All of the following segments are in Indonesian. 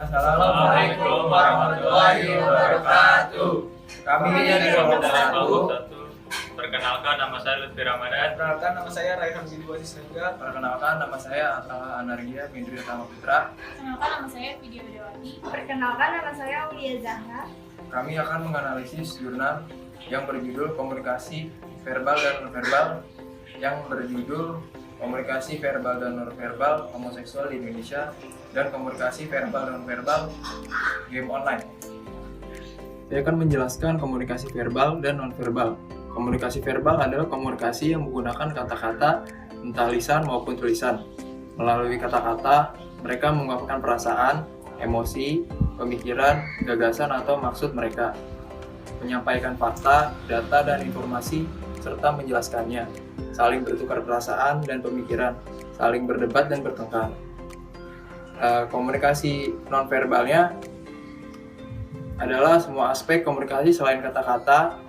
Assalamualaikum warahmatullahi wabarakatuh. Kami dari kelompok 1. Perkenalkan, nama saya Lutfi Ramadan. Perkenalkan, nama saya Raihan bin Wazis Rengga. Perkenalkan, nama saya Atala Anargia Mindri Utama Putra. Perkenalkan, nama saya Vidya Widawati. Perkenalkan, nama saya Aulia Zahra. Kami akan menganalisis jurnal yang berjudul Komunikasi Verbal dan Nonverbal, yang berjudul Komunikasi Verbal dan Nonverbal Homoseksual di Indonesia dan Komunikasi Verbal dan Nonverbal Game Online. Saya akan menjelaskan komunikasi verbal dan nonverbal. Komunikasi verbal adalah komunikasi yang menggunakan kata-kata, entah lisan maupun tulisan. Melalui kata-kata, mereka mengungkapkan perasaan, emosi, pemikiran, gagasan atau maksud mereka, menyampaikan fakta, data, dan informasi, serta menjelaskannya, saling bertukar perasaan dan pemikiran, saling berdebat dan bertengkar. Komunikasi nonverbalnya adalah semua aspek komunikasi selain kata-kata,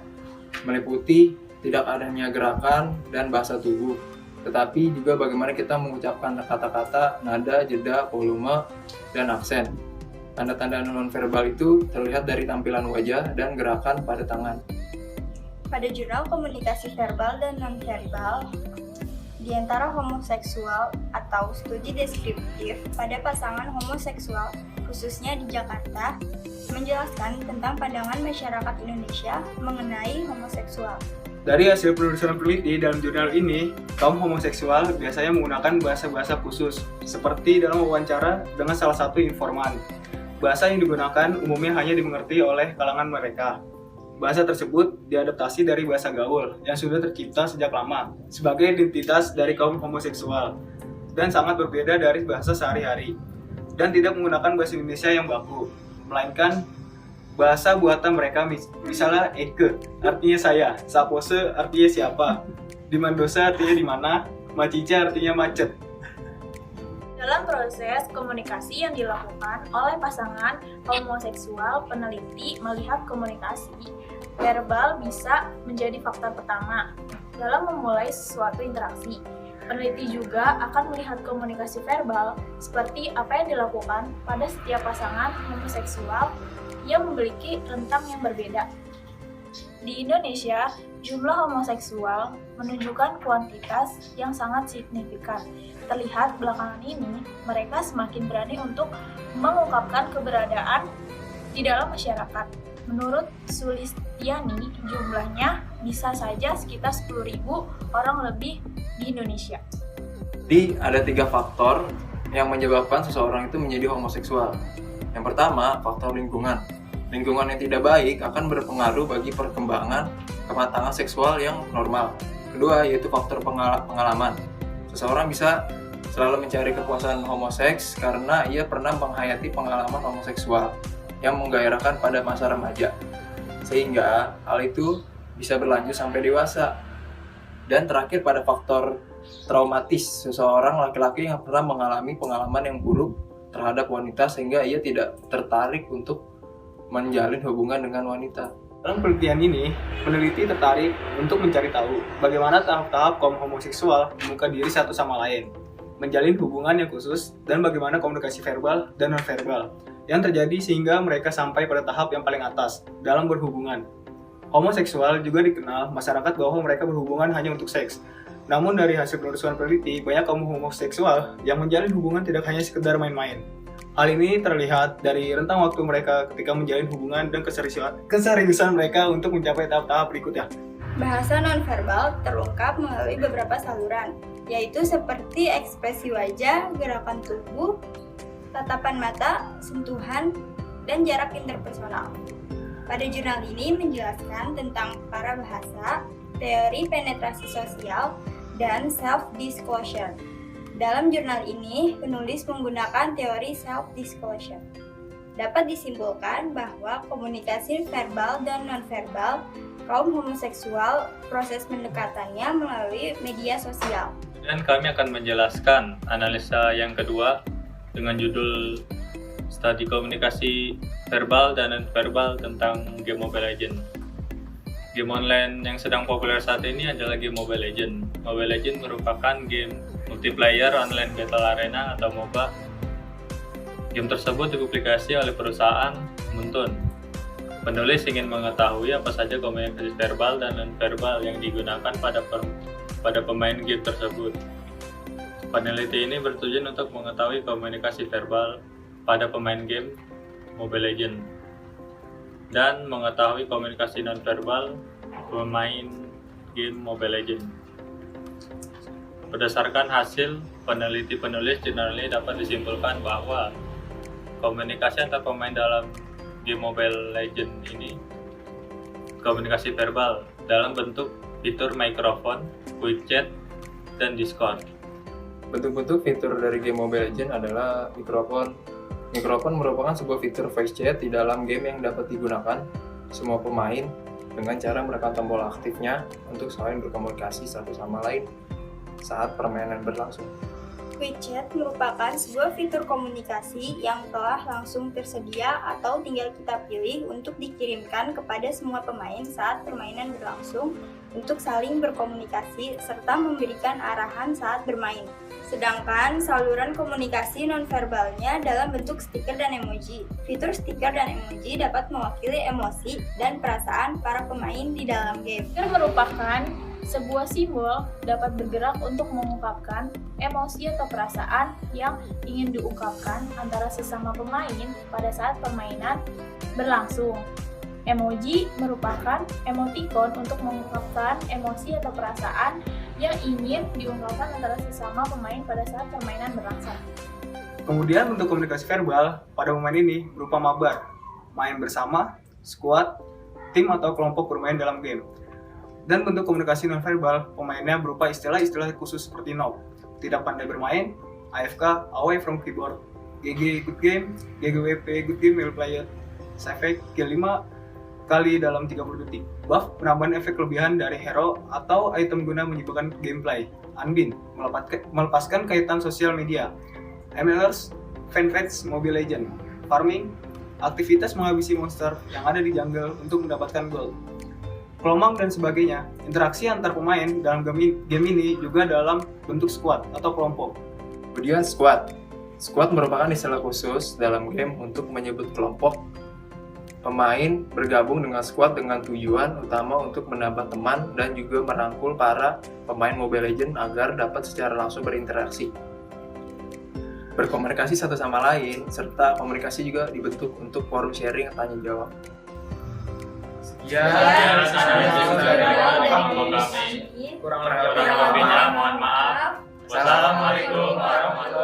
meliputi tidak adanya gerakan dan bahasa tubuh, tetapi juga bagaimana kita mengucapkan kata-kata, nada, jeda, volume, dan aksen. Tanda-tanda nonverbal itu terlihat dari tampilan wajah dan gerakan pada tangan. Pada jurnal komunikasi verbal dan nonverbal, di antara homoseksual atau studi deskriptif pada pasangan homoseksual, khususnya di Jakarta, menjelaskan tentang pandangan masyarakat Indonesia mengenai homoseksual. Dari hasil penelusuran peneliti dalam jurnal ini, kaum homoseksual biasanya menggunakan bahasa-bahasa khusus, seperti dalam wawancara dengan salah satu informan. Bahasa yang digunakan umumnya hanya dimengerti oleh kalangan mereka. Bahasa tersebut diadaptasi dari bahasa gaul yang sudah tercipta sejak lama sebagai identitas dari kaum homoseksual dan sangat berbeda dari bahasa sehari-hari, dan tidak menggunakan bahasa Indonesia yang baku, melainkan bahasa buatan mereka. Misalnya Eke artinya saya, Sapose artinya siapa, Dimandosa artinya di mana, Macica artinya macet. Dalam proses komunikasi yang dilakukan oleh pasangan homoseksual, peneliti melihat komunikasi verbal bisa menjadi faktor pertama dalam memulai suatu interaksi. Peneliti juga akan melihat komunikasi verbal seperti apa yang dilakukan pada setiap pasangan homoseksual yang memiliki rentang yang berbeda. Di Indonesia, jumlah homoseksual menunjukkan kuantitas yang sangat signifikan. Terlihat belakangan ini, mereka semakin berani untuk mengungkapkan keberadaan di dalam masyarakat. Menurut Sulistiani, jumlahnya bisa saja sekitar 10.000 orang lebih di Indonesia. Jadi ada 3 faktor yang menyebabkan seseorang itu menjadi homoseksual. Yang pertama, faktor lingkungan. Lingkungan yang tidak baik akan berpengaruh bagi perkembangan kematangan seksual yang normal. Kedua, yaitu faktor pengalaman. Seseorang bisa selalu mencari kepuasan homoseks karena ia pernah menghayati pengalaman homoseksual yang menggairahkan pada masa remaja, sehingga hal itu bisa berlanjut sampai dewasa. Dan terakhir, pada faktor traumatis, seseorang laki-laki yang pernah mengalami pengalaman yang buruk terhadap wanita sehingga ia tidak tertarik untuk menjalin hubungan dengan wanita. Dalam penelitian ini, peneliti tertarik untuk mencari tahu bagaimana tahap-tahap kaum homoseksual membuka diri satu sama lain, menjalin hubungan yang khusus, dan bagaimana komunikasi verbal dan nonverbal yang terjadi sehingga mereka sampai pada tahap yang paling atas dalam berhubungan. Homoseksual juga dikenal masyarakat bahwa mereka berhubungan hanya untuk seks. Namun dari hasil penelusuran peneliti, banyak kaum homoseksual yang menjalin hubungan tidak hanya sekedar main-main. Hal ini terlihat dari rentang waktu mereka ketika menjalin hubungan dan keseriusan mereka untuk mencapai tahap-tahap berikutnya. Bahasa nonverbal terungkap melalui beberapa saluran, yaitu seperti ekspresi wajah, gerakan tubuh, tatapan mata, sentuhan, dan jarak interpersonal. Pada jurnal ini menjelaskan tentang para bahasa, teori penetrasi sosial, dan self-disclosure. Dalam jurnal ini, penulis menggunakan teori self-disclosure. Dapat disimpulkan bahwa komunikasi verbal dan nonverbal kaum homoseksual proses pendekatannya melalui media sosial. Dan kami akan menjelaskan analisa yang kedua dengan judul Studi Komunikasi Verbal dan Nonverbal tentang game Mobile Legends. Game online yang sedang populer saat ini adalah game Mobile Legends. Mobile Legends merupakan game multiplayer online battle arena atau MOBA Game tersebut dipublikasi oleh perusahaan Muntun. Penulis ingin mengetahui apa saja komunikasi verbal dan non-verbal yang digunakan pada pemain game tersebut. Peneliti ini bertujuan untuk mengetahui komunikasi verbal pada pemain game Mobile Legends dan mengetahui komunikasi non-verbal pemain game Mobile Legends. Berdasarkan hasil peneliti penulis jurnal ini dapat disimpulkan bahwa komunikasi antar pemain dalam game Mobile Legends ini komunikasi verbal dalam bentuk fitur mikrofon, quick chat, dan Discord. Bentuk-bentuk fitur dari game Mobile Legends adalah mikrofon. Mikrofon merupakan sebuah fitur voice chat di dalam game yang dapat digunakan semua pemain dengan cara menekan tombol aktifnya untuk saling berkomunikasi satu sama lain saat permainan berlangsung. Quick Chat merupakan sebuah fitur komunikasi yang telah langsung tersedia atau tinggal kita pilih untuk dikirimkan kepada semua pemain saat permainan berlangsung untuk saling berkomunikasi serta memberikan arahan saat bermain. Sedangkan saluran komunikasi nonverbalnya dalam bentuk stiker dan emoji. Fitur stiker dan emoji dapat mewakili emosi dan perasaan para pemain di dalam game. Stiker merupakan sebuah simbol dapat bergerak untuk mengungkapkan emosi atau perasaan yang ingin diungkapkan antara sesama pemain pada saat permainan berlangsung. Emoji merupakan emoticon untuk mengungkapkan emosi atau perasaan yang ingin diungkapkan antara sesama pemain pada saat permainan berlangsung. Kemudian bentuk komunikasi verbal pada pemain ini berupa mabar, main bersama, squad, tim atau kelompok bermain dalam game. Dan bentuk komunikasi nonverbal pemainnya berupa istilah-istilah khusus seperti no, tidak pandai bermain, AFK, away from keyboard, GG good game, GGWP good game well played, save kill 5 kali dalam 30 detik, buff penambahan efek kelebihan dari hero atau item guna menyibukkan gameplay, unbin melepaskan kaitan sosial media, MLers, fanpage Mobile Legends, farming, aktivitas menghabisi monster yang ada di jungle untuk mendapatkan gold, kelomang dan sebagainya. Interaksi antar pemain dalam game ini juga dalam bentuk squad atau kelompok. Kemudian squad. Squad merupakan istilah khusus dalam game untuk menyebut kelompok pemain bergabung dengan squad dengan tujuan utama untuk menambah teman dan juga merangkul para pemain Mobile Legends agar dapat secara langsung berinteraksi, berkomunikasi satu sama lain, serta komunikasi juga dibentuk untuk forum sharing tanya jawab. Kurang lebihnya mohon maaf. Wassalamualaikum warahmatullahi wabarakatuh.